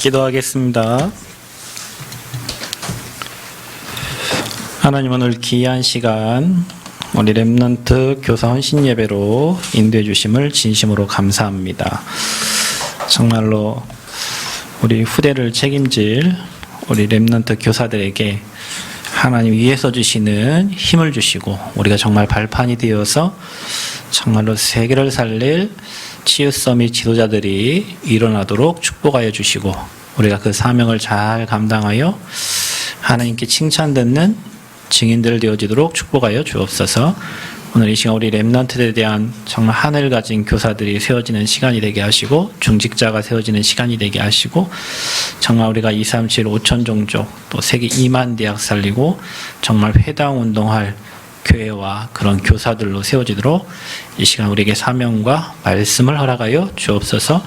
기도하겠습니다. 하나님, 오늘 귀한 시간 우리 렘넌트 교사 헌신 예배로 인도해 주심을 진심으로 감사합니다. 정말로 우리 후대를 책임질 우리 렘넌트 교사들에게 하나님 위에서 주시는 힘을 주시고, 우리가 정말 발판이 되어서 정말로 세계를 살릴 치유서밋 지도자들이 일어나도록 축복하여 주시고, 우리가 그 사명을 잘 감당하여 하나님께 칭찬 듣는 증인들 되어지도록 축복하여 주옵소서. 오늘 이 시간 우리 렘넌트에 대한 정말 하늘 가진 교사들이 세워지는 시간이 되게 하시고, 중직자가 세워지는 시간이 되게 하시고, 정말 우리가 237 5천 종족 또 세계 2만 대학 살리고 정말 회당 운동할 교회와 그런 교사들로 세워지도록 이 시간 우리에게 사명과 말씀을 허락하여 주옵소서.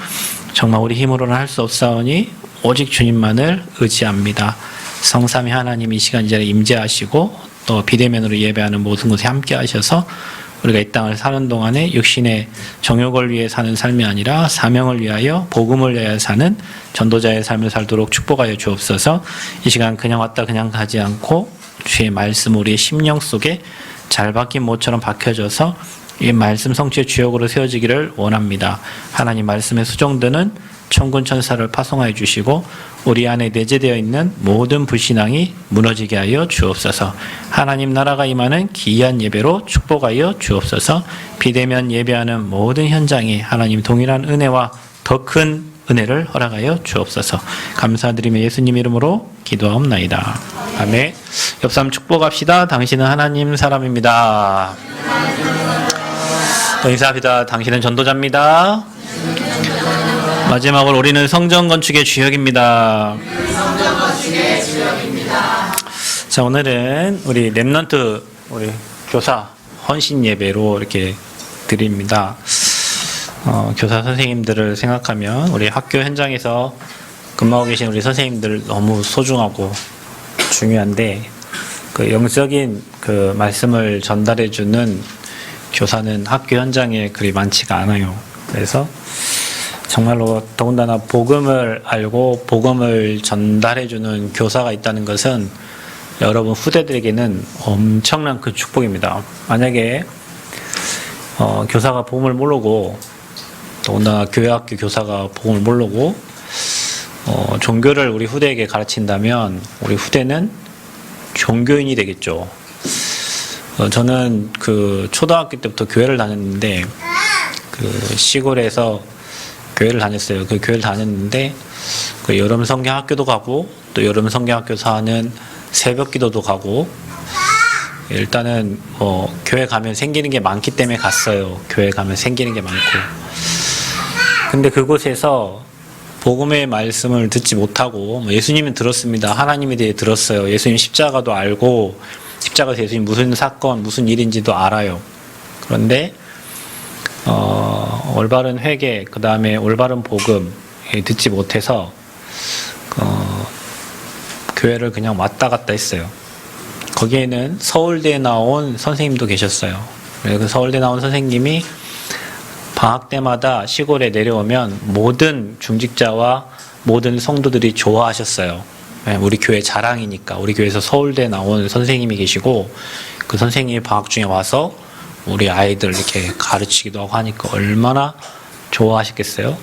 정말 우리 힘으로는 할 수 없사오니 오직 주님만을 의지합니다. 성삼위 하나님 이 시간 이 자리에 임재하시고, 또 비대면으로 예배하는 모든 곳에 함께 하셔서 우리가 이 땅을 사는 동안에 육신의 정욕을 위해 사는 삶이 아니라 사명을 위하여 복음을 위하여 사는 전도자의 삶을 살도록 축복하여 주옵소서. 이 시간 그냥 왔다 그냥 가지 않고 주의 말씀 우리의 심령 속에 잘 박힌 모처럼 박혀져서 이 말씀 성취의 주역으로 세워지기를 원합니다. 하나님 말씀에 수종드는 천군 천사를 파송하여 주시고, 우리 안에 내재되어 있는 모든 불신앙이 무너지게 하여 주옵소서. 하나님 나라가 임하는 귀한 예배로 축복하여 주옵소서. 비대면 예배하는 모든 현장에 하나님 동일한 은혜와 더 큰 은혜를 허락하여 주옵소서. 감사드리며 예수님 이름으로 기도하옵나이다. 아멘. 옆 사람 축복합시다. 당신은 하나님 사람입니다. 또 인사합시다. 당신은 전도자입니다. 마지막으로 우리는 성전 건축의 주역입니다. 자, 오늘은 우리 렘넌트 우리 교사 헌신 예배로 이렇게 드립니다. 교사 선생님들을 생각하면 우리 학교 현장에서 근무하고 계신 우리 선생님들 너무 소중하고 중요한데, 그 영적인 그 말씀을 전달해 주는 교사는 학교 현장에 그리 많지가 않아요. 그래서 정말로 더군다나 복음을 알고 복음을 전달해주는 교사가 있다는 것은 여러분 후대들에게는 엄청난 그 축복입니다. 만약에 교사가 복음을 모르고, 더군다나 교회학교 교사가 복음을 모르고 종교를 우리 후대에게 가르친다면 우리 후대는 종교인이 되겠죠. 저는 그 초등학교 때부터 교회를 다녔는데, 그 시골에서 교회를 다녔어요. 그 교회를 다녔는데 그 여름 성경 학교도 가고, 또 여름 성경 학교에서 하는 새벽 기도도 가고, 일단은 교회 가면 생기는 게 많기 때문에 갔어요. 교회 가면 생기는 게 많고. 근데 그곳에서 복음의 말씀을 듣지 못하고, 예수님은 들었습니다. 하나님에 대해 들었어요. 예수님 십자가도 알고, 십자가에서 예수님 무슨 사건 무슨 일인지도 알아요. 그런데 올바른 회개, 그 다음에 올바른 복음 듣지 못해서 교회를 그냥 왔다 갔다 했어요. 거기에는 서울대에 나온 선생님도 계셨어요. 그 서울대 나온 선생님이 방학 때마다 시골에 내려오면 모든 중직자와 모든 성도들이 좋아하셨어요. 우리 교회 자랑이니까. 우리 교회에서 서울대 나온 선생님이 계시고, 그 선생님이 방학 중에 와서 우리 아이들 이렇게 가르치기도 하고 하니까 얼마나 좋아하셨겠어요.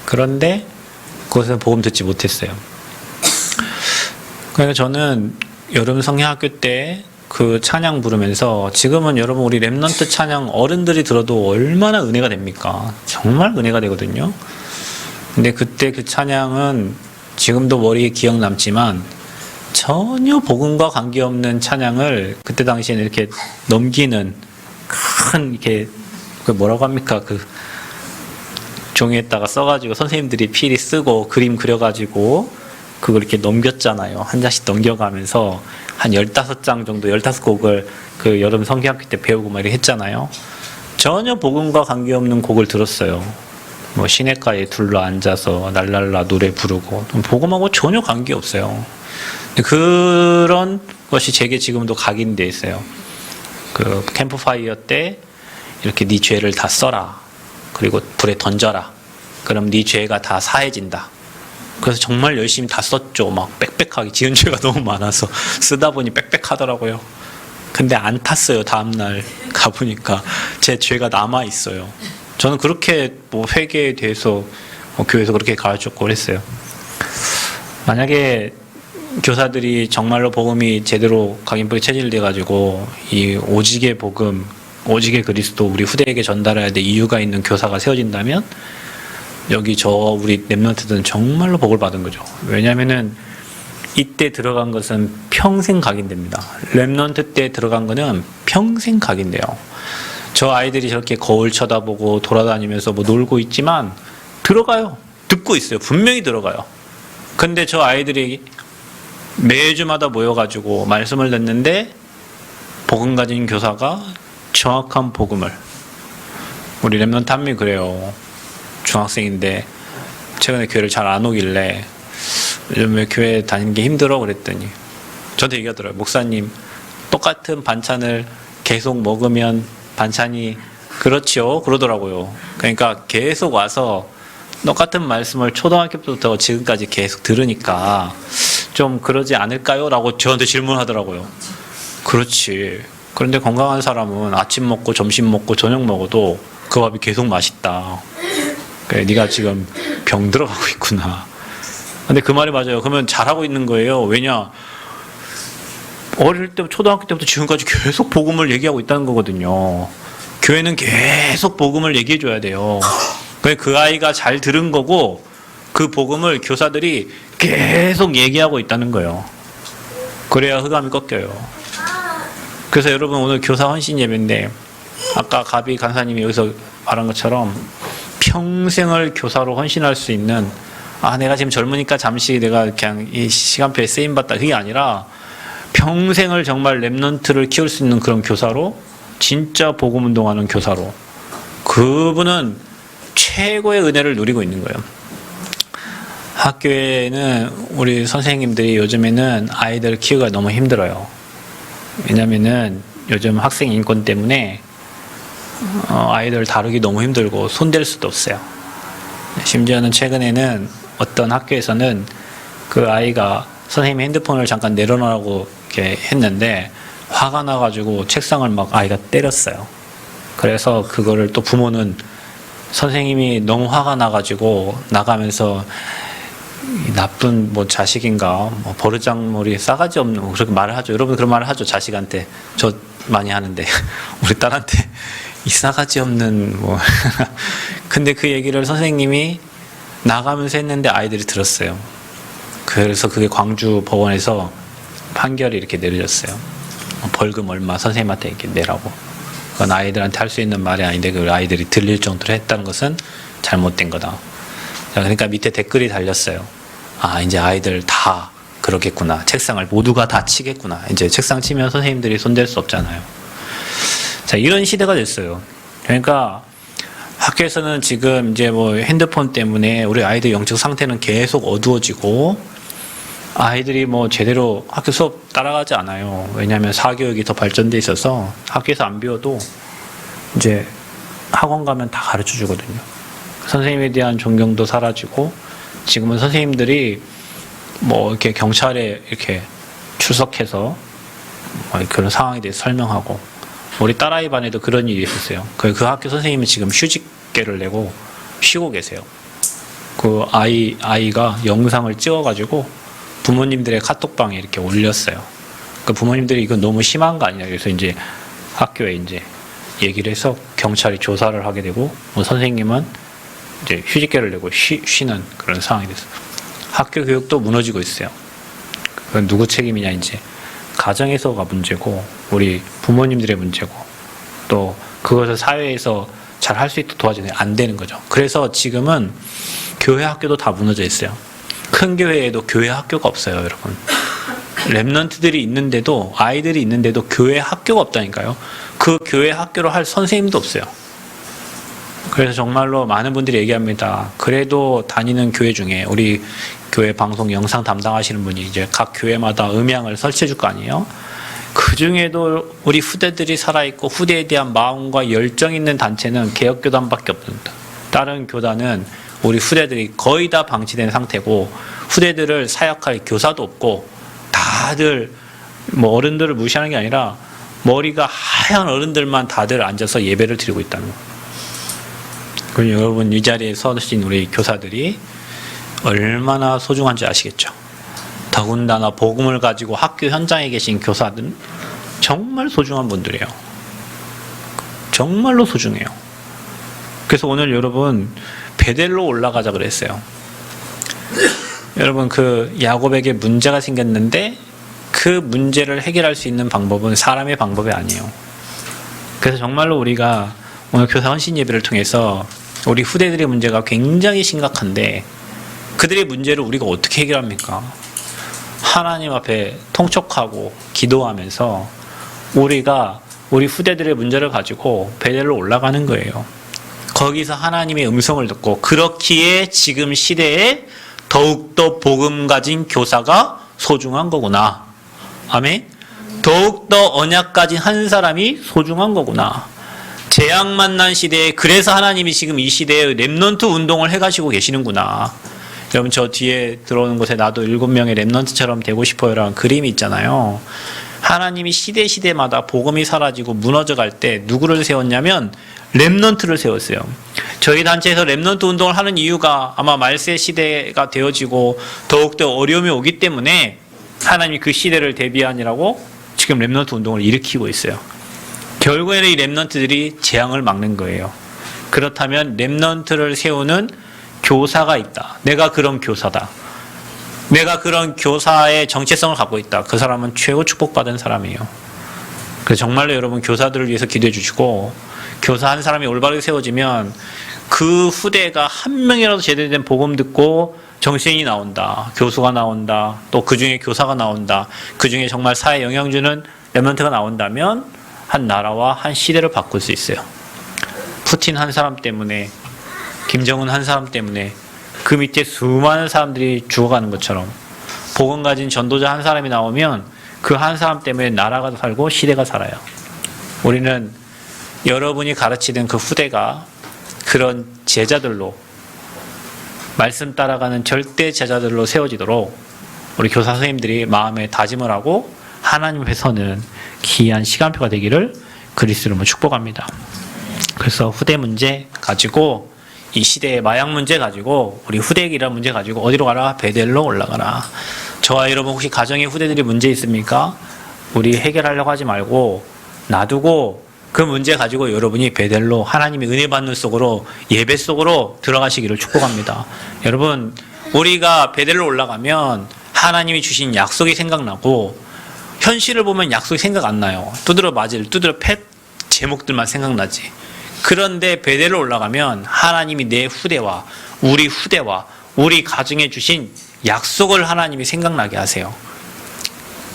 그런데 그것은 복음 듣지 못했어요. 그러니까 저는 여름 성경학교 때 그 찬양 부르면서, 지금은 여러분 우리 렘넌트 찬양 어른들이 들어도 얼마나 은혜가 됩니까? 정말 은혜가 되거든요. 근데 그때 그 찬양은 지금도 머리에 기억 남지만 전혀 복음과 관계없는 찬양을 그때 당시에는 이렇게 넘기는 큰, 이렇게 그 뭐라고 합니까? 그 종이에다가 써가지고 선생님들이 필히 쓰고 그림 그려가지고 그걸 이렇게 넘겼잖아요. 한 장씩 넘겨가면서 한 15장 정도, 15곡을 그 여름 성경학교 때 배우고 막 이렇게 했잖아요. 전혀 복음과 관계없는 곡을 들었어요. 뭐 시냇가에 둘러앉아서 랄랄라 노래 부르고, 복음하고 전혀 관계없어요. 그런 것이 제게 지금도 각인되어 있어요. 그 캠프파이어 때 이렇게 네 죄를 다 써라. 그리고 불에 던져라. 그럼 네 죄가 다 사해진다. 그래서 정말 열심히 다 썼죠. 막 빽빽하게 지은 죄가 너무 많아서 쓰다 보니 빽빽하더라고요. 근데 안 탔어요. 다음날 가보니까 제 죄가 남아 있어요. 저는 그렇게 뭐 회개에 대해서 교회에서 그렇게 가르쳤고 그랬어요. 만약에 교사들이 정말로 복음이 제대로 각인법에 체질돼 가지고 이 오직의 복음, 오직의 그리스도 우리 후대에게 전달해야 될 이유가 있는 교사가 세워진다면 여기 우리 랩런트들은 정말로 복을 받은 거죠. 왜냐하면은 이때 들어간 것은 평생 각인됩니다. 랩런트 때 들어간 거는 평생 각인돼요. 저 아이들이 저렇게 거울 쳐다보고 돌아다니면서 뭐 놀고 있지만 들어가요. 듣고 있어요. 분명히 들어가요. 근데 저 아이들이 매주마다 모여가지고 말씀을 듣는데 복음 가진 교사가 정확한 복음을, 우리 랩런트 한 명이 그래요. 중학생인데 최근에 교회를 잘 안 오길래 요즘 왜 교회 다니는 게 힘들어 그랬더니 저한테 얘기하더라고요. 목사님, 똑같은 반찬을 계속 먹으면 반찬이 그렇지요 그러더라고요. 그러니까 계속 와서 똑같은 말씀을 초등학교부터 지금까지 계속 들으니까 좀 그러지 않을까요? 라고 저한테 질문하더라고요. 그렇지. 그런데 건강한 사람은 아침 먹고 점심 먹고 저녁 먹어도 그 밥이 계속 맛있다. 그래, 네가 지금 병 들어가고 있구나. 근데 그 말이 맞아요. 그러면 잘하고 있는 거예요. 왜냐? 어릴 때, 초등학교 때부터 지금까지 계속 복음을 얘기하고 있다는 거거든요. 교회는 계속 복음을 얘기해 줘야 돼요. 그 아이가 잘 들은 거고 그 복음을 교사들이 계속 얘기하고 있다는 거예요. 그래야 흑암이 꺾여요. 그래서 여러분 오늘 교사 헌신 예배인데 아까 가비 간사님이 여기서 말한 것처럼 평생을 교사로 헌신할 수 있는, 내가 지금 젊으니까 잠시 내가 그냥 이 시간표에 쓰임받다, 그게 아니라 평생을 정말 랩런트를 키울 수 있는 그런 교사로, 진짜 복음 운동하는 교사로, 그분은 최고의 은혜를 누리고 있는 거예요. 학교에는 우리 선생님들이 요즘에는 아이들 키우기가 너무 힘들어요. 왜냐면은 요즘 학생 인권 때문에 아이들 다루기 너무 힘들고 손댈 수도 없어요. 심지어는 최근에는 어떤 학교에서는 그 아이가 선생님 핸드폰을 잠깐 내려놓으라고 이렇게 했는데 화가 나가지고 책상을 막 아이가 때렸어요. 그래서 그거를 또 부모는 선생님이 너무 화가 나가지고 나가면서 나쁜 뭐 자식인가, 뭐 버르장머리 싸가지 없는, 뭐 그렇게 말을 하죠. 여러분 그런 말을 하죠. 자식한테. 저 많이 하는데 우리 딸한테 이 싸가지 없는 뭐. 근데 그 얘기를 선생님이 나가면서 했는데 아이들이 들었어요. 그래서 그게 광주 법원에서 판결이 이렇게 내려졌어요. 벌금 얼마 선생님한테 이렇게 내라고. 그건 아이들한테 할 수 있는 말이 아닌데 그 아이들이 들릴 정도로 했다는 것은 잘못된 거다. 그러니까 밑에 댓글이 달렸어요. 이제 아이들 다 그러겠구나. 책상을 모두가 다 치겠구나. 이제 책상 치면 선생님들이 손댈 수 없잖아요. 자, 이런 시대가 됐어요. 그러니까 학교에서는 지금 이제 뭐 핸드폰 때문에 우리 아이들 영적 상태는 계속 어두워지고 아이들이 뭐 제대로 학교 수업 따라가지 않아요. 왜냐하면 사교육이 더 발전돼 있어서 학교에서 안 배워도 이제 학원 가면 다 가르쳐 주거든요. 선생님에 대한 존경도 사라지고 지금은 선생님들이 뭐 이렇게 경찰에 이렇게 출석해서 그런 상황에 대해서 설명하고, 우리 딸아이 반에도 그런 일이 있었어요. 그 학교 선생님은 지금 휴직계를 내고 쉬고 계세요. 그 아이가 영상을 찍어가지고 부모님들의 카톡방에 이렇게 올렸어요. 그 부모님들이 이건 너무 심한 거 아니냐. 그래서 이제 학교에 이제 얘기를 해서 경찰이 조사를 하게 되고, 뭐 선생님은 이제 휴직계를 내고 쉬는 그런 상황이 됐어요. 학교 교육도 무너지고 있어요. 그건 누구 책임이냐, 이제 가정에서가 문제고 우리 부모님들의 문제고, 또 그것을 사회에서 잘 할 수 있도록 도와주는 게 안 되는 거죠. 그래서 지금은 교회 학교도 다 무너져 있어요. 큰 교회에도 교회 학교가 없어요, 여러분. 랩런트들이 있는데도, 아이들이 있는데도 교회 학교가 없다니까요. 그 교회 학교를 할 선생님도 없어요. 그래서 정말로 많은 분들이 얘기합니다. 그래도 다니는 교회 중에 우리 교회 방송 영상 담당하시는 분이 이제 각 교회마다 음향을 설치해 줄 거 아니에요? 그 중에도 우리 후대들이 살아있고 후대에 대한 마음과 열정 있는 단체는 개혁교단밖에 없습니다. 다른 교단은 우리 후대들이 거의 다 방치된 상태고 후대들을 사역할 교사도 없고 다들 뭐 어른들을 무시하는 게 아니라 머리가 하얀 어른들만 다들 앉아서 예배를 드리고 있다는 거예요. 그럼 여러분 이 자리에 서신 우리 교사들이 얼마나 소중한지 아시겠죠? 더군다나 복음을 가지고 학교 현장에 계신 교사들은 정말 소중한 분들이에요. 정말로 소중해요. 그래서 오늘 여러분 베델로 올라가자 그랬어요. 여러분 그 야곱에게 문제가 생겼는데 그 문제를 해결할 수 있는 방법은 사람의 방법이 아니에요. 그래서 정말로 우리가 오늘 교사 헌신 예배를 통해서 우리 후대들의 문제가 굉장히 심각한데 그들의 문제를 우리가 어떻게 해결합니까? 하나님 앞에 통촉하고 기도하면서 우리가 우리 후대들의 문제를 가지고 베델로 올라가는 거예요. 거기서 하나님의 음성을 듣고 그렇기에 지금 시대에 더욱더 복음 가진 교사가 소중한 거구나. 아멘. 더욱더 언약 가진 한 사람이 소중한 거구나. 재앙 만난 시대에 그래서 하나님이 지금 이 시대에 렘넌트 운동을 해가시고 계시는구나. 여러분 저 뒤에 들어오는 곳에 나도 7명의 렘넌트처럼 되고 싶어요라는 그림이 있잖아요. 하나님이 시대마다 복음이 사라지고 무너져갈 때 누구를 세웠냐면 렘넌트를 세웠어요. 저희 단체에서 렘넌트 운동을 하는 이유가 아마 말세 시대가 되어지고 더욱더 어려움이 오기 때문에 하나님이 그 시대를 대비하느라고 지금 렘넌트 운동을 일으키고 있어요. 결국에는 이 렘넌트들이 재앙을 막는 거예요. 그렇다면 렘넌트를 세우는 교사가 있다. 내가 그런 교사다. 내가 그런 교사의 정체성을 갖고 있다. 그 사람은 최고 축복받은 사람이에요. 그래서 정말로 여러분 교사들을 위해서 기도해 주시고 교사 한 사람이 올바르게 세워지면 그 후대가 한 명이라도 제대로 된 복음 듣고 정신이 나온다. 교수가 나온다. 또 그 중에 교사가 나온다. 그 중에 정말 사회에 영향 주는 렘넌트가 나온다면 한 나라와 한 시대를 바꿀 수 있어요. 푸틴 한 사람 때문에 김정은 한 사람 때문에 그 밑에 수많은 사람들이 죽어가는 것처럼 복음 가진 전도자 한 사람이 나오면 그 한 사람 때문에 나라가 살고 시대가 살아요. 우리는 여러분이 가르치던 그 후대가 그런 제자들로 말씀 따라가는 절대 제자들로 세워지도록 우리 교사 선생님들이 마음에 다짐을 하고 하나님 앞에 서는 귀한 시간표가 되기를 그리스도로 이름으로 축복합니다. 그래서 후대 문제 가지고 이 시대의 마약 문제 가지고 우리 후대기란 문제 가지고 어디로 가라? 베델로 올라가라. 저와 여러분 혹시 가정에 후대들이 문제 있습니까? 우리 해결하려고 하지 말고 놔두고 그 문제 가지고 여러분이 베델로 하나님의 은혜 받는 속으로 예배 속으로 들어가시기를 축복합니다. 여러분 우리가 베델로 올라가면 하나님이 주신 약속이 생각나고 현실을 보면 약속이 생각 안 나요. 두드러 맞을 두드러 팻 제목들만 생각나지. 그런데 베델로 올라가면 하나님이 내 후대와 우리 가정에 주신 약속을 하나님이 생각나게 하세요.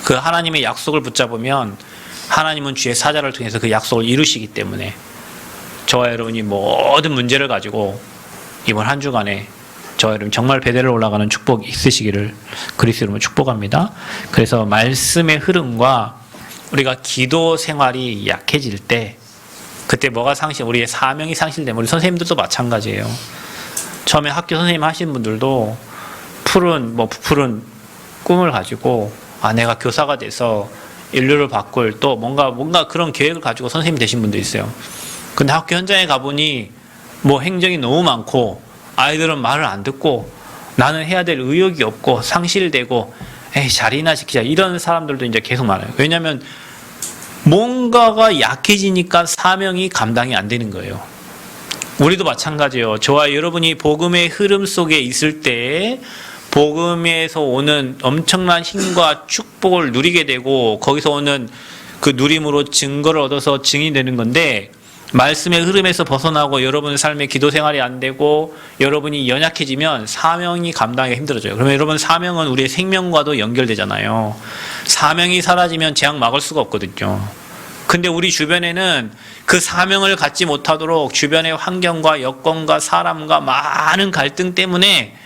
그 하나님의 약속을 붙잡으면 하나님은 주의 사자를 통해서 그 약속을 이루시기 때문에 저와 여러분이 모든 문제를 가지고 이번 한 주간에 저와 여러분 정말 베델로 올라가는 축복이 있으시기를 그리스도 이름으로 축복합니다. 그래서 말씀의 흐름과 우리가 기도 생활이 약해질 때 그때 뭐가 우리의 사명이 상실되면 우리 선생님들도 마찬가지예요. 처음에 학교 선생님 하시는 분들도 부풀은 꿈을 가지고 내가 교사가 돼서 인류를 바꿀 또 뭔가 그런 계획을 가지고 선생님 되신 분도 있어요. 근데 학교 현장에 가보니 행정이 너무 많고 아이들은 말을 안 듣고 나는 해야 될 의욕이 없고 상실되고 자리나 지키자 이런 사람들도 이제 계속 많아요. 왜냐하면 뭔가가 약해지니까 사명이 감당이 안 되는 거예요. 우리도 마찬가지예요. 저와 여러분이 복음의 흐름 속에 있을 때 복음에서 오는 엄청난 힘과 축복을 누리게 되고 거기서 오는 그 누림으로 증거를 얻어서 증인이 되는 건데 말씀의 흐름에서 벗어나고 여러분의 삶의 기도 생활이 안 되고 여러분이 연약해지면 사명이 감당하기가 힘들어져요. 그러면 여러분 사명은 우리의 생명과도 연결되잖아요. 사명이 사라지면 재앙 막을 수가 없거든요. 근데 우리 주변에는 그 사명을 갖지 못하도록 주변의 환경과 여건과 사람과 많은 갈등 때문에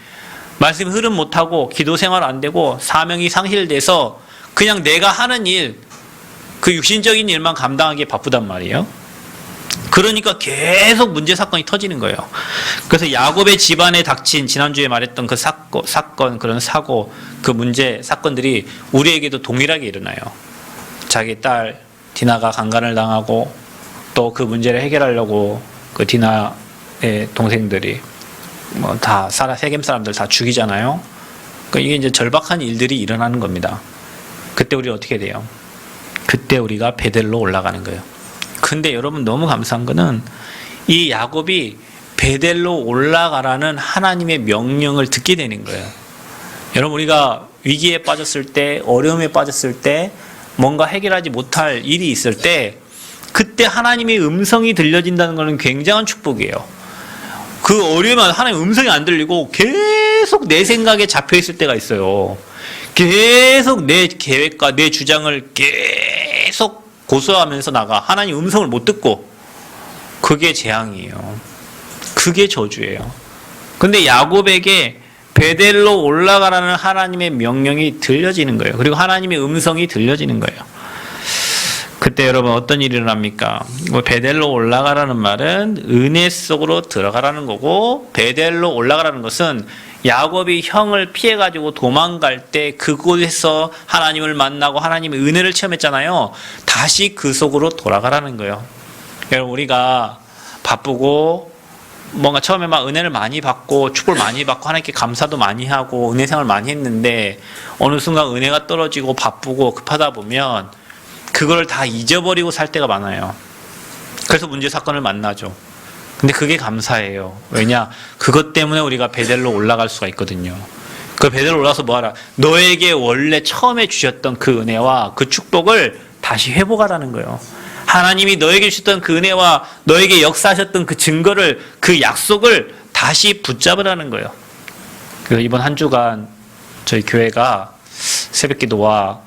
말씀 흐름 못하고 기도 생활 안 되고 사명이 상실돼서 그냥 내가 하는 일, 그 육신적인 일만 감당하기에 바쁘단 말이에요. 그러니까 계속 문제 사건이 터지는 거예요. 그래서 야곱의 집안에 닥친 지난주에 말했던 그 사건, 그런 사고, 그 문제 사건들이 우리에게도 동일하게 일어나요. 자기 딸 디나가 강간을 당하고 또 그 문제를 해결하려고 그 디나의 동생들이 뭐 다 세겜 사람들 다 죽이잖아요. 그러니까 이게 이제 절박한 일들이 일어나는 겁니다. 그때 우리 어떻게 돼요? 그때 우리가 베델로 올라가는 거예요. 근데 여러분 너무 감사한 거는 이 야곱이 베델로 올라가라는 하나님의 명령을 듣게 되는 거예요. 여러분 우리가 위기에 빠졌을 때, 어려움에 빠졌을 때, 뭔가 해결하지 못할 일이 있을 때 그때 하나님의 음성이 들려진다는 것은 굉장한 축복이에요. 그 어려우면 하나님의 음성이 안 들리고 계속 내 생각에 잡혀있을 때가 있어요. 계속 내 계획과 내 주장을 계속 고소하면서 나가 하나님 음성을 못 듣고, 그게 재앙이에요. 그게 저주예요. 근데 야곱에게 베델로 올라가라는 하나님의 명령이 들려지는 거예요. 그리고 하나님의 음성이 들려지는 거예요. 그때 여러분 어떤 일이 일어납니까? 베델로 올라가라는 말은 은혜 속으로 들어가라는 거고, 베델로 올라가라는 것은 야곱이 형을 피해가지고 도망갈 때 그곳에서 하나님을 만나고 하나님의 은혜를 체험했잖아요. 다시 그 속으로 돌아가라는 거예요. 여러분 우리가 바쁘고 뭔가 처음에 막 은혜를 많이 받고 축복을 많이 받고 하나님께 감사도 많이 하고 은혜 생활을 많이 했는데 어느 순간 은혜가 떨어지고 바쁘고 급하다 보면 그걸 다 잊어버리고 살 때가 많아요. 그래서 문제 사건을 만나죠. 근데 그게 감사해요. 왜냐? 그것 때문에 우리가 베델로 올라갈 수가 있거든요. 그 베델로 올라가서 뭐하라? 너에게 원래 처음에 주셨던 그 은혜와 그 축복을 다시 회복하라는 거예요. 하나님이 너에게 주셨던 그 은혜와 너에게 역사하셨던 그 증거를, 그 약속을 다시 붙잡으라는 거예요. 그래서 이번 한 주간 저희 교회가 새벽기도와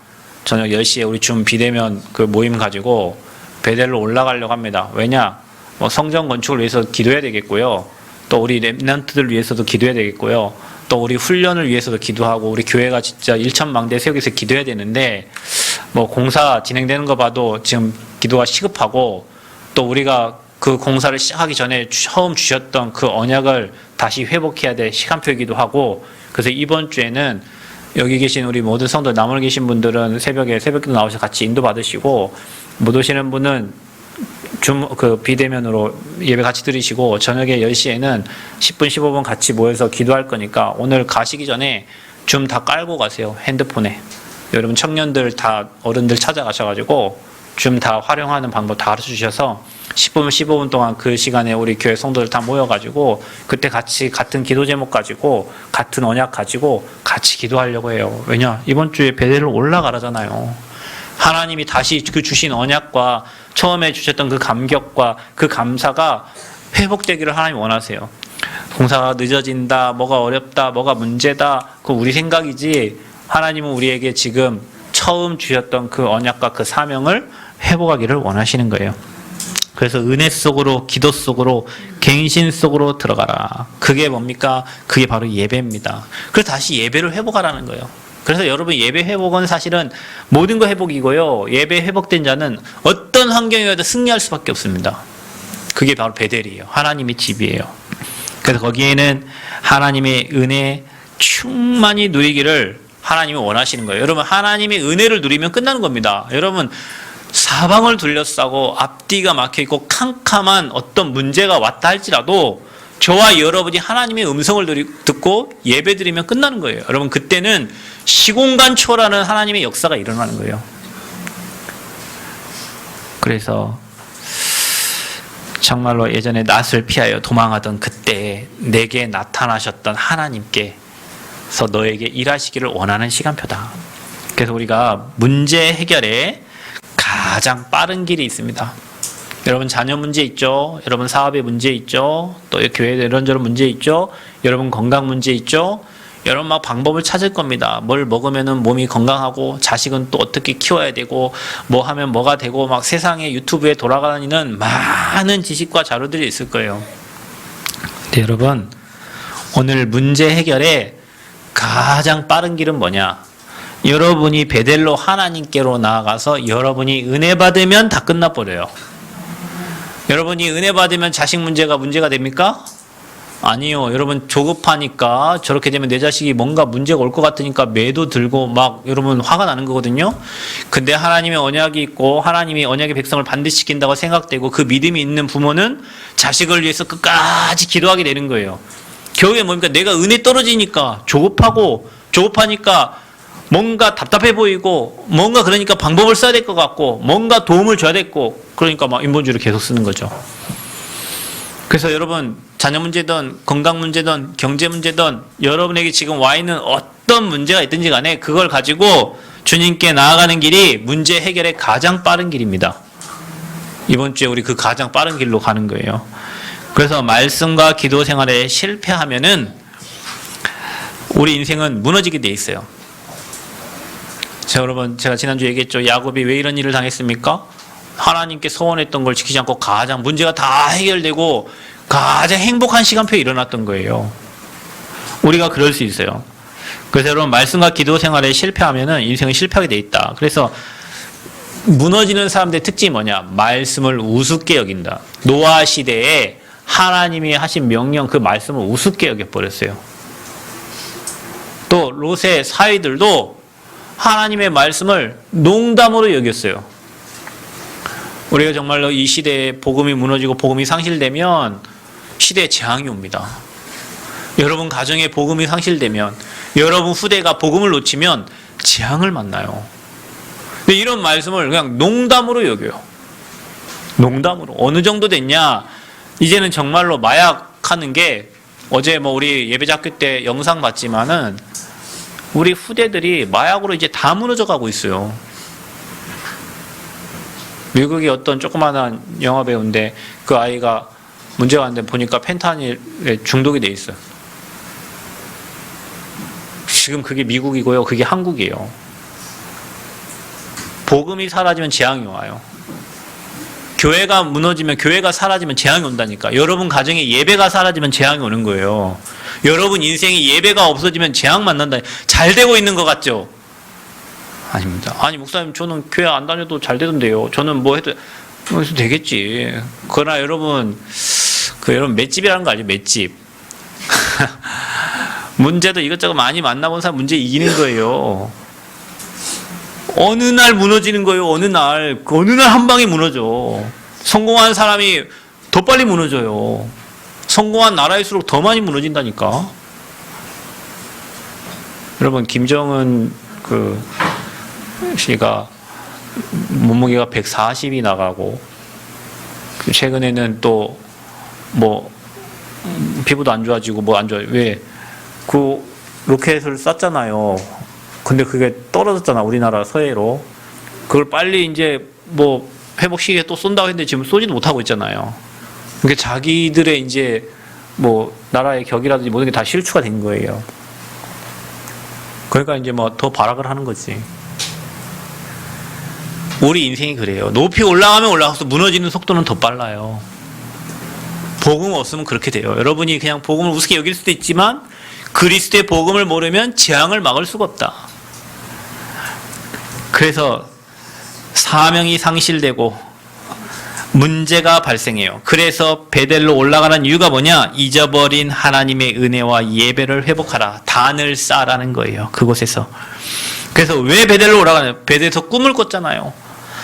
저녁 10시에 우리 줌 비대면 그 모임 가지고 베델로 올라가려고 합니다. 왜냐? 뭐 성전 건축을 위해서 기도해야 되겠고요. 또 우리 렘넌트들 위해서도 기도해야 되겠고요. 또 우리 훈련을 위해서도 기도하고 우리 교회가 진짜 1천망대 세우기 위해서 기도해야 되는데 뭐 공사 진행되는 거 봐도 지금 기도가 시급하고 또 우리가 그 공사를 시작하기 전에 처음 주셨던 그 언약을 다시 회복해야 될 시간표이기도 하고, 그래서 이번 주에는 여기 계신 우리 모든 성도 남을 계신 분들은 새벽기도 나오셔서 같이 인도 받으시고, 못 오시는 분은 그 비대면으로 예배 같이 드리시고 저녁에 10시에는 10분 15분 같이 모여서 기도할 거니까 오늘 가시기 전에 줌 다 깔고 가세요. 핸드폰에. 여러분 청년들 다 어른들 찾아가셔가지고 줌 다 활용하는 방법 다 가르쳐 주셔서 10분 15분 동안 그 시간에 우리 교회 성도들 다 모여가지고 그때 같이 같은 기도 제목 가지고 같은 언약 가지고 같이 기도하려고 해요. 왜냐? 이번 주에 베델로 올라가라잖아요. 하나님이 다시 그 주신 언약과 처음에 주셨던 그 감격과 그 감사가 회복되기를 하나님 원하세요. 공사가 늦어진다, 뭐가 어렵다, 뭐가 문제다, 그거 우리 생각이지 하나님은 우리에게 지금 처음 주셨던 그 언약과 그 사명을 회복하기를 원하시는 거예요. 그래서 은혜 속으로, 기도 속으로, 갱신 속으로 들어가라. 그게 뭡니까? 그게 바로 예배입니다. 그래서 다시 예배를 회복하라는 거예요. 그래서 여러분 예배 회복은 사실은 모든 거 회복이고요. 예배 회복된 자는 어떤 환경이어도 승리할 수밖에 없습니다. 그게 바로 베델이에요. 하나님의 집이에요. 그래서 거기에는 하나님의 은혜 충만히 누리기를 하나님이 원하시는 거예요. 여러분 하나님의 은혜를 누리면 끝나는 겁니다. 여러분 사방을 둘러싸고 앞뒤가 막혀있고 캄캄한 어떤 문제가 왔다 할지라도 저와 여러분이 하나님의 음성을 듣고 예배드리면 끝나는 거예요. 여러분 그때는 시공간 초월하는 하나님의 역사가 일어나는 거예요. 그래서 정말로 예전에 낯을 피하여 도망하던 그때 내게 나타나셨던 하나님께서 너에게 일하시기를 원하는 시간표다. 그래서 우리가 문제 해결에 가장 빠른 길이 있습니다. 여러분 자녀 문제 있죠. 여러분 사업에 문제 있죠. 또 교회에 이런저런 문제 있죠. 여러분 건강 문제 있죠. 여러분 막 방법을 찾을 겁니다. 뭘 먹으면은 몸이 건강하고 자식은 또 어떻게 키워야 되고 뭐 하면 뭐가 되고 막 세상에 유튜브에 돌아다니는 많은 지식과 자료들이 있을 거예요. 근데 여러분 오늘 문제 해결에 가장 빠른 길은 뭐냐? 여러분이 베델로 하나님께로 나아가서 여러분이 은혜 받으면 다 끝나버려요. 여러분이 은혜 받으면 자식 문제가 됩니까? 아니요. 여러분 조급하니까 저렇게 되면 내 자식이 뭔가 문제가 올 것 같으니까 매도 들고 막 여러분 화가 나는 거거든요. 근데 하나님의 언약이 있고 하나님이 언약의 백성을 반드시 지킨다고 생각되고 그 믿음이 있는 부모는 자식을 위해서 끝까지 기도하게 되는 거예요. 결국에 뭡니까? 내가 은혜 떨어지니까 조급하니까 뭔가 답답해 보이고 뭔가 그러니까 방법을 써야 될 것 같고 뭔가 도움을 줘야 됐고 그러니까 막 인본주의를 계속 쓰는 거죠. 그래서 여러분 자녀 문제든 건강 문제든 경제 문제든 여러분에게 지금 와 있는 어떤 문제가 있든지 간에 그걸 가지고 주님께 나아가는 길이 문제 해결의 가장 빠른 길입니다. 이번 주에 우리 그 가장 빠른 길로 가는 거예요. 그래서 말씀과 기도 생활에 실패하면은 우리 인생은 무너지게 돼 있어요. 자, 여러분 제가 지난주에 얘기했죠. 야곱이 왜 이런 일을 당했습니까? 하나님께 소원했던 걸 지키지 않고 가장 문제가 다 해결되고 가장 행복한 시간표에 일어났던 거예요. 우리가 그럴 수 있어요. 그래서 여러분 말씀과 기도 생활에 실패하면은 인생은 실패하게 돼 있다. 그래서 무너지는 사람들의 특징이 뭐냐? 말씀을 우습게 여긴다. 노아 시대에 하나님이 하신 명령 그 말씀을 우습게 여겨버렸어요. 또 롯의 사위들도 하나님의 말씀을 농담으로 여겼어요. 우리가 정말로 이 시대에 복음이 무너지고 복음이 상실되면 시대에 재앙이 옵니다. 여러분 가정에 복음이 상실되면 여러분 후대가 복음을 놓치면 재앙을 만나요. 근데 이런 말씀을 그냥 농담으로 여겨요. 농담으로. 어느 정도 됐냐? 이제는 정말로 마약하는 게 어제 뭐 우리 예배자학교 때 영상 봤지만은 우리 후대들이 마약으로 이제 다 무너져 가고 있어요. 미국의 어떤 조그마한 영화배우인데 그 아이가 문제가 왔는데 보니까 펜타닐에 중독이 돼 있어요. 지금 그게 미국이고요. 그게 한국이에요. 복음이 사라지면 재앙이 와요. 교회가 무너지면 교회가 사라지면 재앙이 온다니까. 여러분 가정에 예배가 사라지면 재앙이 오는 거예요. 여러분 인생에 예배가 없어지면 재앙 만난다. 잘 되고 있는 것 같죠? 아닙니다. 아니 목사님 저는 교회 안 다녀도 잘 되던데요. 저는 뭐 해도 되겠지. 그러나 여러분 여러분 맷집이라는 거 알죠? 맷집. 문제도 이것저것 많이 만나본 사람 문제 이기는 거예요. 어느 날 무너지는 거예요. 어느 날 한 방에 무너져. 성공한 사람이 더 빨리 무너져요. 성공한 나라일수록 더 많이 무너진다니까. 여러분 김정은 씨가 몸무게가 140이 나가고 최근에는 또 뭐 피부도 안 좋아지고 뭐 안 좋아요. 왜? 그 로켓을 쐈잖아요. 근데 그게 떨어졌잖아. 우리나라 서해로. 그걸 빨리 이제 뭐 회복시키게 또 쏜다고 했는데 지금 쏘지도 못하고 있잖아요. 그러니까 자기들의 이제 뭐 나라의 격이라든지 모든 게 다 실추가 된 거예요. 그러니까 이제 뭐 더 발악을 하는 거지. 우리 인생이 그래요. 높이 올라가면 올라가서 무너지는 속도는 더 빨라요. 복음 없으면 그렇게 돼요. 여러분이 그냥 복음을 우습게 여길 수도 있지만 그리스도의 복음을 모르면 재앙을 막을 수가 없다. 그래서 사명이 상실되고 문제가 발생해요. 그래서 베델로 올라가는 이유가 뭐냐? 잊어버린 하나님의 은혜와 예배를 회복하라. 단을 쌓으라는 거예요. 그곳에서. 그래서 왜 베델로 올라가냐? 베델에서 꿈을 꿨잖아요.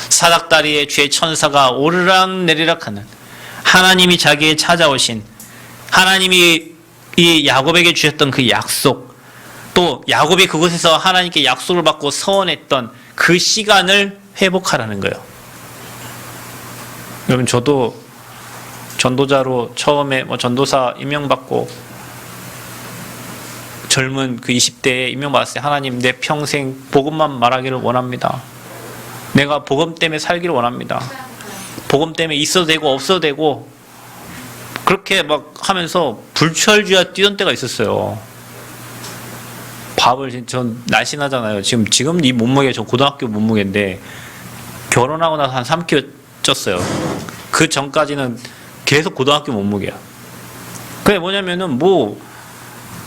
사닥다리에 주의 천사가 오르락 내리락 하는 하나님이 자기에 찾아오신 하나님이 이 야곱에게 주셨던 그 약속, 또 야곱이 그곳에서 하나님께 약속을 받고 서원했던 그 시간을 회복하라는 거예요. 여러분 저도 전도자로 처음에 뭐 전도사 임명받고 젊은 그 20대에 임명받았을 때 하나님 내 평생 복음만 말하기를 원합니다. 내가 복음 때문에 살기를 원합니다. 복음 때문에 있어도 되고 없어도 되고 그렇게 막 하면서 불철주야 뛰던 때가 있었어요. 밥을 전 날씬하잖아요. 지금 이 몸무게 저 고등학교 몸무게인데 결혼하고 나서 한 3kg 쪘어요. 그 전까지는 계속 고등학교 몸무게야. 그게 뭐냐면은 뭐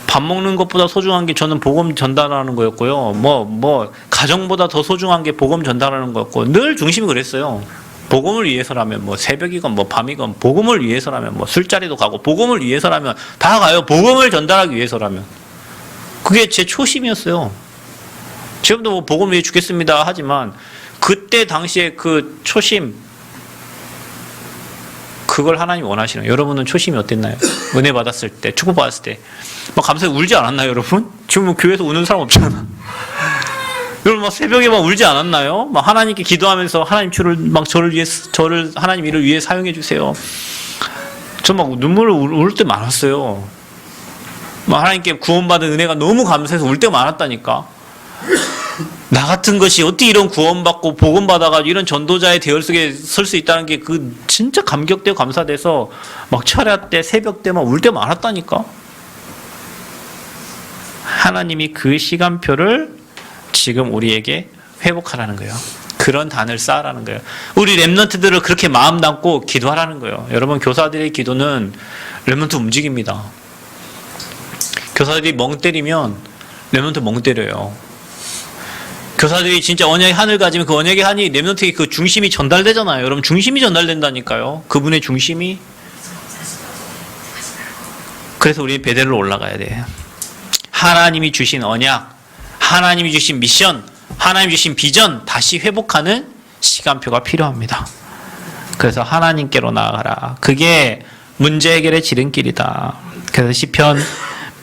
밥 먹는 것보다 소중한 게 저는 복음 전달하는 거였고요. 뭐 가정보다 더 소중한 게 복음 전달하는 거였고 늘 중심이 그랬어요. 복음을 위해서라면 뭐 새벽이건 뭐 밤이건 복음을 위해서라면 뭐 술자리도 가고 복음을 위해서라면 다 가요. 복음을 전달하기 위해서라면. 그게 제 초심이었어요. 지금도 뭐 복음을 위해 죽겠습니다 하지만 그때 당시에 그 초심 그걸 하나님 원하시는. 여러분은 초심이 어땠나요? 은혜 받았을 때, 축복 받았을 때 막 감사히 울지 않았나요, 여러분? 지금 뭐 교회에서 우는 사람 없잖아. 여러분 막 새벽에 막 울지 않았나요? 막 하나님께 기도하면서 하나님 저를 하나님 일을 위해 사용해 주세요. 저 막 눈물을 울 때 많았어요. 막 하나님께 구원받은 은혜가 너무 감사해서 울 때가 많았다니까. 나 같은 것이 어떻게 이런 구원받고 복음받아가지고 이런 전도자의 대열 속에 설 수 있다는 게 그 진짜 감격되고 감사돼서 막 철야 때 새벽 때 막 울 때 많았다니까. 하나님이 그 시간표를 지금 우리에게 회복하라는 거예요. 그런 단을 쌓으라는 거예요. 우리 렘넌트들을 그렇게 마음 담고 기도하라는 거예요. 여러분 교사들의 기도는 렘넌트 움직입니다. 교사들이 멍 때리면 렘넌트 멍 때려요. 교사들이 진짜 언약의 한을 가지면 그 언약의 한이 렘넌트의 그 중심이 전달되잖아요. 여러분 중심이 전달된다니까요. 그분의 중심이. 그래서 우리 베델로 올라가야 돼요. 하나님이 주신 언약, 하나님이 주신 미션, 하나님이 주신 비전 다시 회복하는 시간표가 필요합니다. 그래서 하나님께로 나아가라. 그게 문제 해결의 지름길이다. 그래서 시편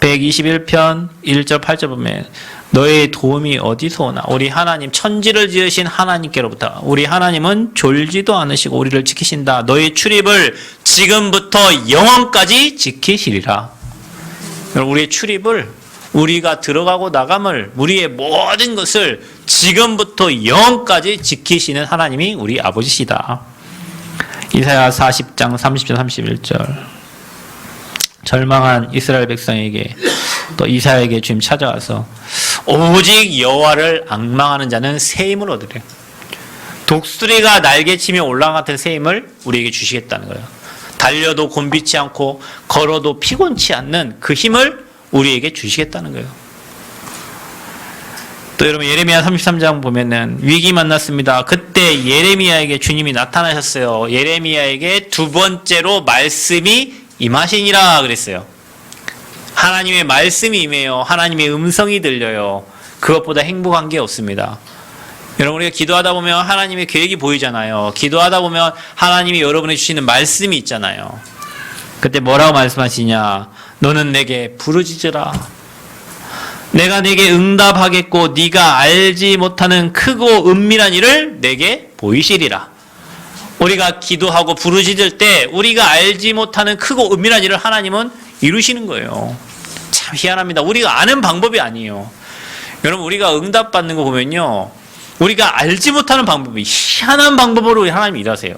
121편 1절 8절 보면 너의 도움이 어디서 오나? 우리 하나님 천지를 지으신 하나님께로부터. 우리 하나님은 졸지도 않으시고 우리를 지키신다. 너의 출입을 지금부터 영원까지 지키시리라. 우리의 출입을 우리가 들어가고 나감을 우리의 모든 것을 지금부터 영원까지 지키시는 하나님이 우리 아버지시다. 이사야 40장 30절 31절 절망한 이스라엘 백성에게 또 이사야에게 주님 찾아와서 오직 여호와를 앙망하는 자는 새 힘을 얻으래. 독수리가 날개치며 올라간 같은 새 힘을 우리에게 주시겠다는 거예요. 달려도 곤비치 않고 걸어도 피곤치 않는 그 힘을 우리에게 주시겠다는 거예요. 또 여러분 예레미야 33장 보면은 위기 만났습니다. 그때 예레미야에게 주님이 나타나셨어요. 예레미야에게 두 번째로 말씀이 임하시니라 그랬어요. 하나님의 말씀이 임해요. 하나님의 음성이 들려요. 그것보다 행복한 게 없습니다. 여러분 우리가 기도하다 보면 하나님의 계획이 보이잖아요. 기도하다 보면 하나님이 여러분에게 주시는 말씀이 있잖아요. 그때 뭐라고 말씀하시냐? 너는 내게 부르짖으라. 내가 내게 응답하겠고 네가 알지 못하는 크고 은밀한 일을 내게 보이시리라. 우리가 기도하고 부르짖을 때 우리가 알지 못하는 크고 은밀한 일을 하나님은 이루시는 거예요. 참 희한합니다. 우리가 아는 방법이 아니에요. 여러분 우리가 응답받는 거 보면요. 우리가 알지 못하는 방법이 희한한 방법으로 하나님이 일하세요.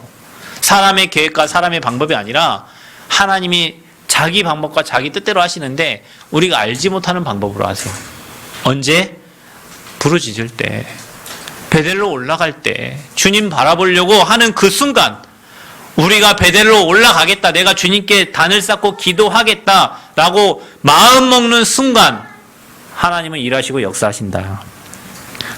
사람의 계획과 사람의 방법이 아니라 하나님이 자기 방법과 자기 뜻대로 하시는데 우리가 알지 못하는 방법으로 하세요. 언제? 부르짖을 때, 베델로 올라갈 때, 주님 바라보려고 하는 그 순간 우리가 베델로 올라가겠다, 내가 주님께 단을 쌓고 기도하겠다라고 마음 먹는 순간 하나님은 일하시고 역사하신다.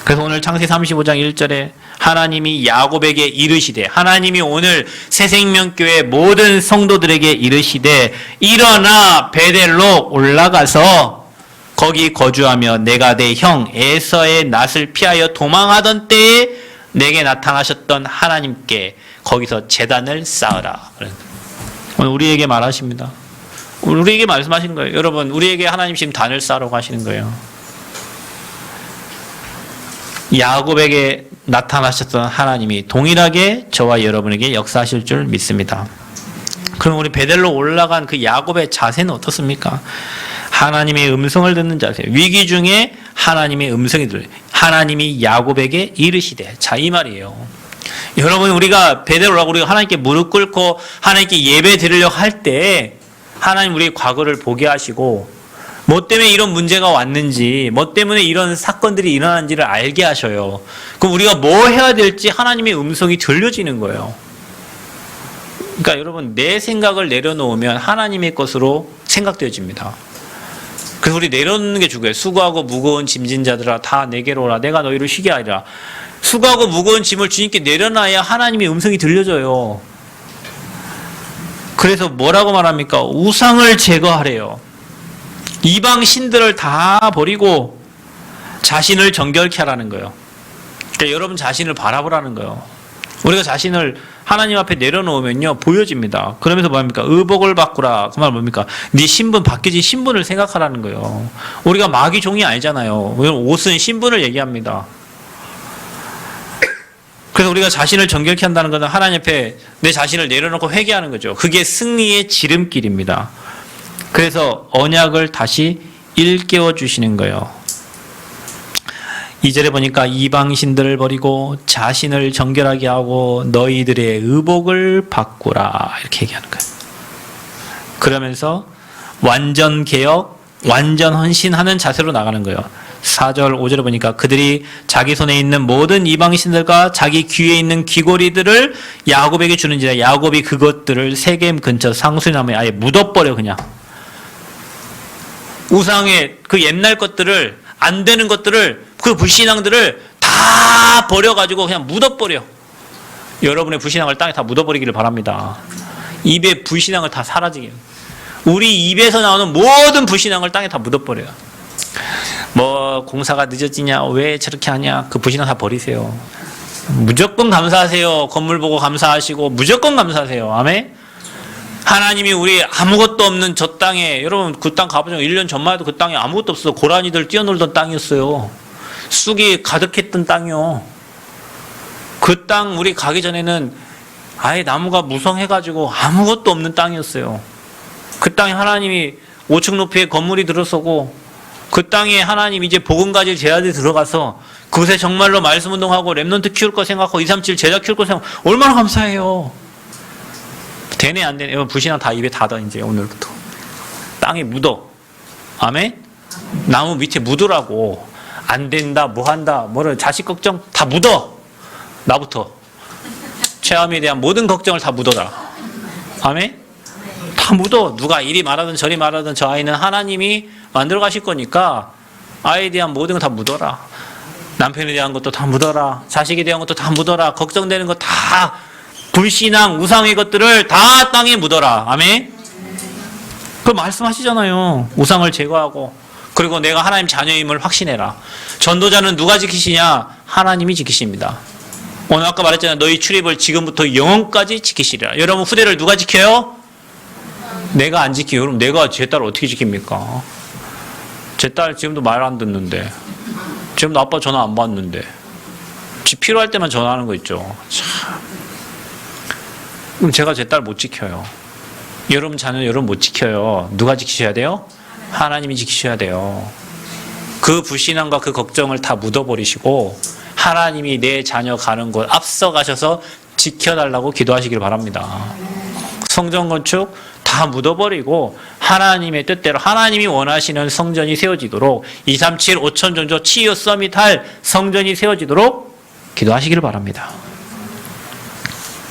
그래서 오늘 창세기 35장 1절에 하나님이 야곱에게 이르시되, 하나님이 오늘 새생명교회 모든 성도들에게 이르시되 일어나 베델로 올라가서 거기 거주하며 내가 내 형 에서의 낯을 피하여 도망하던 때에 내게 나타나셨던 하나님께 거기서 제단을 쌓으라. 오늘 우리에게 말하십니다. 우리에게 말씀하시는 거예요. 여러분 우리에게 하나님 지금 단을 쌓으라고 하시는 거예요. 야곱에게 나타나셨던 하나님이 동일하게 저와 여러분에게 역사하실 줄 믿습니다. 그럼 우리 베델로 올라간 그 야곱의 자세는 어떻습니까? 하나님의 음성을 듣는 자세. 위기 중에 하나님의 음성이 들려요. 하나님이 야곱에게 이르시되. 자, 이 말이에요. 여러분 우리가 베델로 올라가고 우리가 하나님께 무릎 꿇고 하나님께 예배 드리려고 할 때 하나님 우리의 과거를 보게 하시고 뭐 때문에 이런 문제가 왔는지, 뭐 때문에 이런 사건들이 일어난지를 알게 하셔요. 그럼 우리가 뭐 해야 될지 하나님의 음성이 들려지는 거예요. 그러니까 여러분 내 생각을 내려놓으면 하나님의 것으로 생각되어집니다. 그래서 우리 내려놓는 게 중요해요. 수고하고 무거운 짐진 자들아 다 내게로 오라. 내가 너희를 쉬게 하리라. 수고하고 무거운 짐을 주님께 내려놔야 하나님의 음성이 들려져요. 그래서 뭐라고 말합니까? 우상을 제거하래요. 이방 신들을 다 버리고 자신을 정결케 하라는 거예요. 그러니까 여러분 자신을 바라보라는 거예요. 우리가 자신을 하나님 앞에 내려놓으면요 보여집니다. 그러면서 뭐합니까? 의복을 바꾸라. 그 말 뭡니까? 네 신분 바뀌지 신분을 생각하라는 거예요. 우리가 마귀 종이 아니잖아요. 옷은 신분을 얘기합니다. 그래서 우리가 자신을 정결케 한다는 것은 하나님 앞에 내 자신을 내려놓고 회개하는 거죠. 그게 승리의 지름길입니다. 그래서 언약을 다시 일깨워 주시는 거예요. 2절에 보니까 이방신들을 버리고 자신을 정결하게 하고 너희들의 의복을 바꾸라 이렇게 얘기하는 거예요. 그러면서 완전 개혁, 완전 헌신하는 자세로 나가는 거예요. 4절, 5절에 보니까 그들이 자기 손에 있는 모든 이방신들과 자기 귀에 있는 귀고리들을 야곱에게 주는지라 야곱이 그것들을 세겜 근처 상수나무에 아예 묻어버려. 그냥 우상의 그 옛날 것들을, 안 되는 것들을, 그 불신앙들을 다 버려가지고 그냥 묻어버려. 여러분의 불신앙을 땅에 다 묻어버리기를 바랍니다. 입에 불신앙을 다 사라지게. 우리 입에서 나오는 모든 불신앙을 땅에 다 묻어버려요. 뭐 공사가 늦어지냐, 왜 저렇게 하냐, 그 불신앙 다 버리세요. 무조건 감사하세요. 건물 보고 감사하시고 무조건 감사하세요. 아멘. 하나님이 우리 아무것도 없는 저 땅에, 여러분 그 땅 가보죠. 1년 전만 해도 그 땅에 아무것도 없어. 고라니들 뛰어놀던 땅이었어요. 쑥이 가득했던 땅이요. 그 땅 우리 가기 전에는 아예 나무가 무성해가지고 아무것도 없는 땅이었어요. 그 땅에 하나님이 5층 높이의 건물이 들어서고 그 땅에 하나님이 이제 복음 가질 제자들이 들어가서 그곳에 정말로 말씀 운동하고 랩넌트 키울 거 생각하고 237 제자 키울 거 생각하고 얼마나 감사해요. 되네 안 되네. 불신앙 다 입에 닫아. 이제 오늘부터 땅에 묻어. 아멘. 나무 밑에 묻으라고. 안 된다 뭐 한다 뭐를 자식 걱정 다 묻어. 나부터 체험에 대한 모든 걱정을 다 묻어라. 아멘. 다 묻어. 누가 이리 말하든 저리 말하든 저 아이는 하나님이 만들어 가실 거니까 아이에 대한 모든 거 다 묻어라. 남편에 대한 것도 다 묻어라. 자식에 대한 것도 다 묻어라. 걱정되는 거 다, 불신앙 우상의 것들을 다 땅에 묻어라. 아멘. 그 말씀하시잖아요. 우상을 제거하고 그리고 내가 하나님 자녀임을 확신해라. 전도자는 누가 지키시냐? 하나님이 지키십니다. 오늘 아까 말했잖아요. 너희 출입을 지금부터 영원까지 지키시리라. 여러분 후대를 누가 지켜요? 내가 안 지키요. 여러분 내가 제 딸을 어떻게 지킵니까? 제 딸 지금도 말 안 듣는데, 지금도 아빠 전화 안 받는데, 지 필요할 때만 전화하는 거 있죠. 참. 그럼 제가 제 딸 못 지켜요. 여러분 자녀 여러분 못 지켜요. 누가 지키셔야 돼요? 하나님이 지키셔야 돼요. 그 불신앙과 그 걱정을 다 묻어버리시고 하나님이 내 자녀 가는 곳 앞서가셔서 지켜달라고 기도하시길 바랍니다. 성전 건축 다 묻어버리고 하나님의 뜻대로 하나님이 원하시는 성전이 세워지도록 237 5천전조 치유 서밋할 성전이 세워지도록 기도하시기를 바랍니다.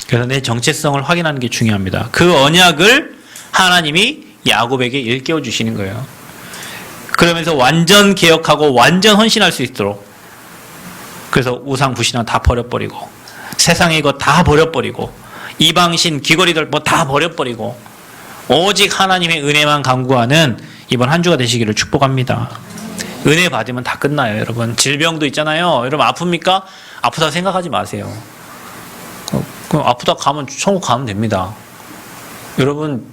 그래서 내 정체성을 확인하는 게 중요합니다. 그 언약을 하나님이 야곱에게 일깨워 주시는 거예요. 그러면서 완전 개혁하고 완전 헌신할 수 있도록. 그래서 우상 불신앙 다 버려버리고 세상의 것 다 버려버리고 이방신 귀걸이들 뭐 다 버려버리고 오직 하나님의 은혜만 간구하는 이번 한 주가 되시기를 축복합니다. 은혜 받으면 다 끝나요. 여러분 질병도 있잖아요. 여러분 아픕니까? 아프다고 생각하지 마세요. 그럼 아프다 가면 천국 가면 됩니다. 여러분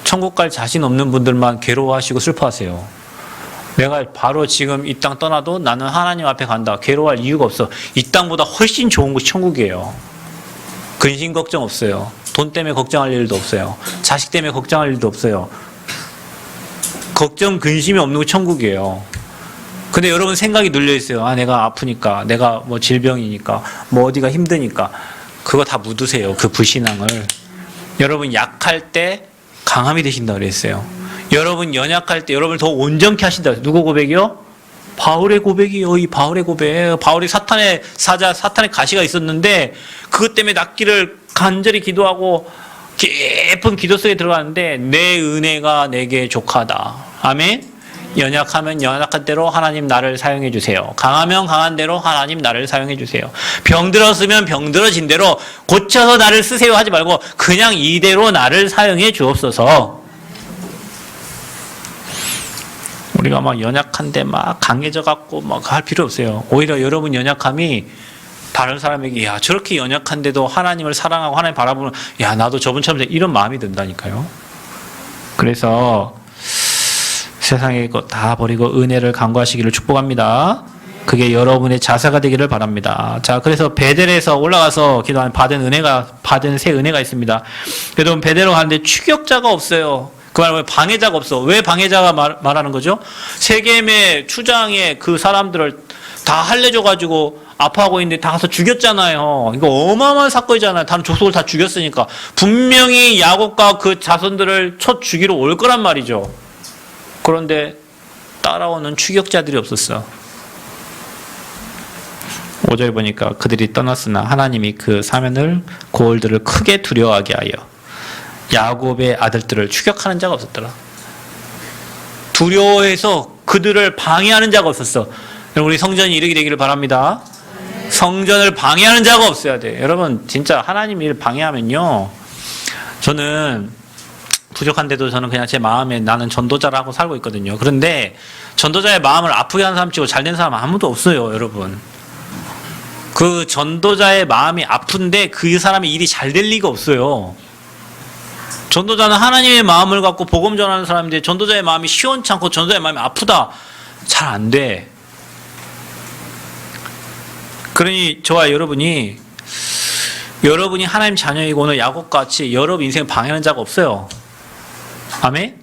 천국 갈 자신 없는 분들만 괴로워하시고 슬퍼하세요. 내가 바로 지금 이 땅 떠나도 나는 하나님 앞에 간다. 괴로워할 이유가 없어. 이 땅보다 훨씬 좋은 곳이 천국이에요. 근심 걱정 없어요. 돈 때문에 걱정할 일도 없어요. 자식 때문에 걱정할 일도 없어요. 걱정 근심이 없는 게 천국이에요. 근데 여러분 생각이 눌려 있어요. 아 내가 아프니까, 내가 뭐 질병이니까, 뭐 어디가 힘드니까. 그거 다 묻으세요. 그 불신앙을. 여러분 약할 때 강함이 되신다 그랬어요. 여러분 연약할 때 여러분을 더 온전케 하신다. 누구 고백이요? 바울의 고백이요. 이 바울의 고백. 바울이 사탄의 사자, 사탄의 가시가 있었는데 그것 때문에 낫기를 간절히 기도하고 깊은 기도 속에 들어가는데 내 은혜가 내게 족하다. 아멘. 연약하면 연약한 대로 하나님 나를 사용해 주세요. 강하면 강한 대로 하나님 나를 사용해 주세요. 병들었으면 병들어진 대로 고쳐서 나를 쓰세요 하지 말고 그냥 이대로 나를 사용해 주옵소서. 우리가 막 연약한데 막 강해져 갖고 막 할 필요 없어요. 오히려 여러분 연약함이 다른 사람에게 야 저렇게 연약한데도 하나님을 사랑하고 하나님 바라보면 야 나도 저분처럼 돼 이런 마음이 든다니까요. 그래서 세상의 것 다 버리고 은혜를 간구하시기를 축복합니다. 그게 여러분의 자세가 되기를 바랍니다. 자, 그래서 베델에서 올라가서 기도하는 받은 새 은혜가 있습니다. 여러분 베델로 가는데 추격자가 없어요. 그 말은 방해자가 없어. 왜 방해자가 말하는 거죠? 세겜의 추장의 그 사람들을 다 할례줘가지고 아파하고 있는데 다 가서 죽였잖아요. 이거 어마어마한 사건이잖아요. 다른 족속을 다 죽였으니까. 분명히 야곱과 그 자손들을 첫 죽이러 올 거란 말이죠. 그런데 따라오는 추격자들이 없었어. 5절 보니까 그들이 떠났으나 하나님이 그 사면을 고을들을 크게 두려워하게 하여 야곱의 아들들을 추격하는 자가 없었더라. 두려워해서 그들을 방해하는 자가 없었어. 우리 성전이 이르게 되기를 바랍니다. 성전을 방해하는 자가 없어야 돼. 여러분 진짜 하나님 일 방해하면요. 저는 부족한데도 저는 그냥 제 마음에 나는 전도자라고 살고 있거든요. 그런데 전도자의 마음을 아프게 하는 사람 치고 잘된 사람 아무도 없어요. 여러분. 그 전도자의 마음이 아픈데 그 사람의 일이 잘 될 리가 없어요. 전도자는 하나님의 마음을 갖고 복음 전하는 사람인데 전도자의 마음이 시원치 않고 전도자의 마음이 아프다. 잘 안 돼. 그러니 저와 여러분이 하나님 자녀이고 오늘 야곱같이 여러분 인생을 방해하는 자가 없어요. 아멘?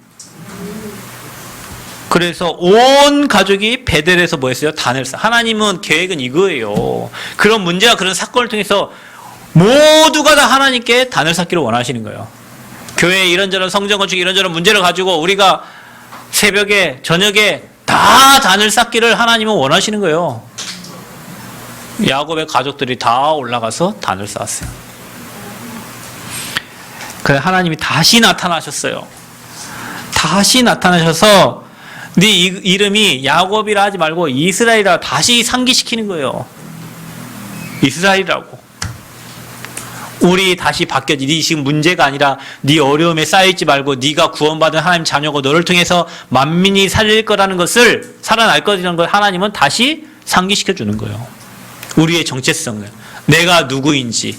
그래서 온 가족이 베델에서 뭐 했어요? 단을 쌓. 하나님은 계획은 이거예요. 그런 문제와 그런 사건을 통해서 모두가 다 하나님께 단을 쌓기를 원하시는 거예요. 교회에 이런저런 성전 건축 이런저런 문제를 가지고 우리가 새벽에 저녁에 다 단을 쌓기를 하나님은 원하시는 거예요. 야곱의 가족들이 다 올라가서 단을 쌓았어요. 그래서 하나님이 다시 나타나셨어요. 다시 나타나셔서 네 이름이 야곱이라 하지 말고 이스라엘이라 다시 상기시키는 거예요. 이스라엘이라고. 우리 다시 바뀌어지. 네 지금 문제가 아니라 네 어려움에 쌓여있지 말고 네가 구원받은 하나님 자녀고 너를 통해서 만민이 살릴 거라는 것을 살아날 거라는 걸 하나님은 다시 상기시켜 주는 거예요. 우리의 정체성을. 내가 누구인지.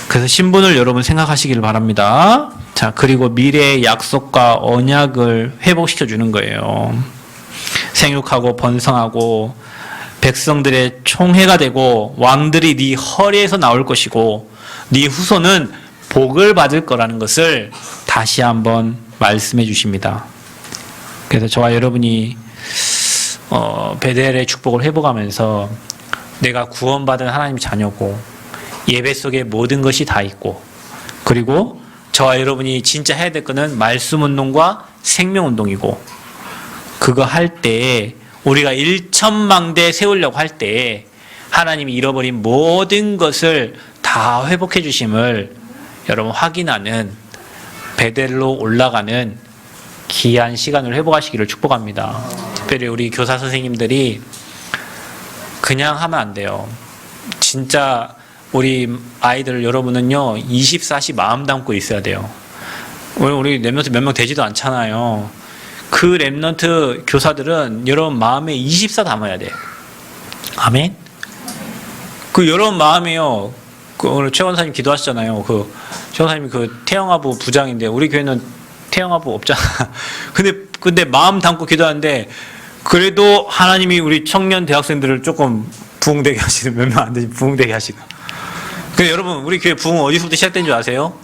그래서 신분을 여러분 생각하시길 바랍니다. 자, 그리고 미래의 약속과 언약을 회복시켜 주는 거예요. 생육하고 번성하고 백성들의 총회가 되고 왕들이 네 허리에서 나올 것이고 네 후손은 복을 받을 거라는 것을 다시 한번 말씀해 주십니다. 그래서 저와 여러분이 베델의 축복을 회복하면서 내가 구원받은 하나님 자녀고 예배 속에 모든 것이 다 있고 그리고 저와 여러분이 진짜 해야 될 거는 말씀 운동과 생명 운동이고 그거 할 때에 우리가 1천망대 세우려고 할 때에 하나님이 잃어버린 모든 것을 다 회복해 주심을 여러분 확인하는 베델로 올라가는 귀한 시간을 회복하시기를 축복합니다. 특별히 우리 교사 선생님들이 그냥 하면 안 돼요. 진짜 우리 아이들 여러분은요 24시 마음 담고 있어야 돼요. 우리 랩런트 몇 명 되지도 않잖아요. 그 랩런트 교사들은 여러분 마음에 24 담아야 돼. 아멘. 그 여러분 마음에요. 그 오늘 최 권사님 기도하시잖아요. 그 최 권사님이 그 태영아부 부장인데 우리 교회는 태영아부 없잖아. 근데 마음 담고 기도하는데 그래도 하나님이 우리 청년 대학생들을 조금 부흥되게 하시는 몇 명 안 되지 부흥되게 하시고. 근데 여러분 우리 교회 부흥 어디서부터 시작된 줄 아세요?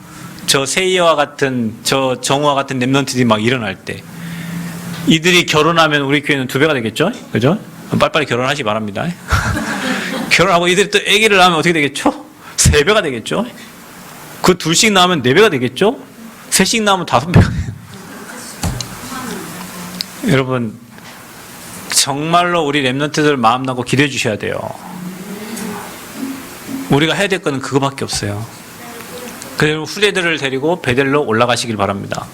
저 세이와 같은 저 정우와 같은 랩런트들이 막 일어날 때 이들이 결혼하면 우리 교회는 2배가 되겠죠? 그죠? 빨리빨리 결혼하시기 바랍니다. 결혼하고 이들이 또 아기를 낳으면 어떻게 되겠죠? 3배가 되겠죠? 그 둘씩 낳으면 4배가 되겠죠? 셋씩 낳으면 5배가 여러분 정말로 우리 랩런트들 마음 나고 기도해 주셔야 돼요. 우리가 해야 될 거는 그거밖에 없어요. 그리고 후대들을 데리고 베델로 올라가시길 바랍니다.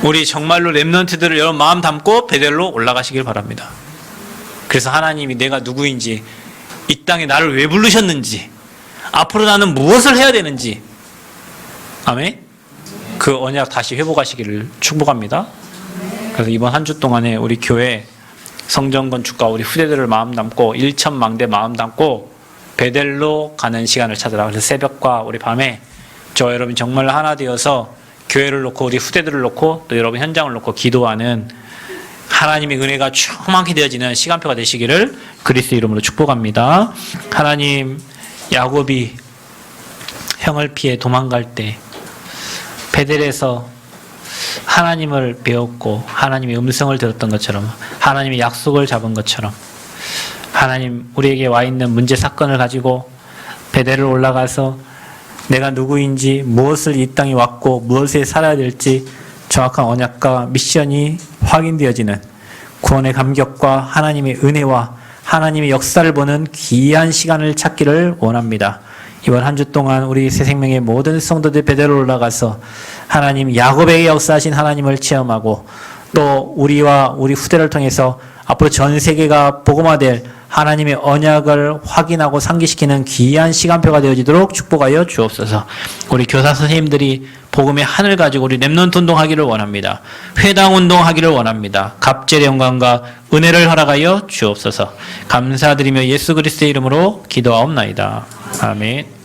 우리 정말로 렘넌트들을 여러분 마음 담고 베델로 올라가시길 바랍니다. 그래서 하나님이 내가 누구인지, 이 땅에 나를 왜 부르셨는지, 앞으로 나는 무엇을 해야 되는지, 아멘? 그 언약 다시 회복하시기를 축복합니다. 그래서 이번 한 주 동안에 우리 교회 성전 건축과 우리 후대들을 마음 담고 일천망대 마음 담고 베델로 가는 시간을 찾으라. 그래서 새벽과 우리 밤에 저 여러분 정말 하나 되어서 교회를 놓고 우리 후대들을 놓고 또 여러분 현장을 놓고 기도하는 하나님의 은혜가 충만하게 되어지는 시간표가 되시기를 그리스도 이름으로 축복합니다. 하나님, 야곱이 형을 피해 도망갈 때 베델에서 하나님을 배웠고 하나님의 음성을 들었던 것처럼, 하나님의 약속을 잡은 것처럼, 하나님 우리에게 와 있는 문제 사건을 가지고 베델을 올라가서 내가 누구인지, 무엇을 이 땅에 왔고 무엇에 살아야 될지 정확한 언약과 미션이 확인되어지는 구원의 감격과 하나님의 은혜와 하나님의 역사를 보는 귀한 시간을 찾기를 원합니다. 이번 한 주 동안 우리 새생명의 모든 성도들 베델로 올라가서 하나님 야곱에게 역사하신 하나님을 체험하고 또 우리와 우리 후대를 통해서 앞으로 전 세계가 복음화될 하나님의 언약을 확인하고 상기시키는 귀한 시간표가 되어지도록 축복하여 주옵소서. 우리 교사 선생님들이 복음의 하늘 가지고 우리 렘넌트 운동하기를 원합니다. 회당 운동하기를 원합니다. 갑절의 영광과 은혜를 허락하여 주옵소서. 감사드리며 예수 그리스도의 이름으로 기도하옵나이다. 아멘.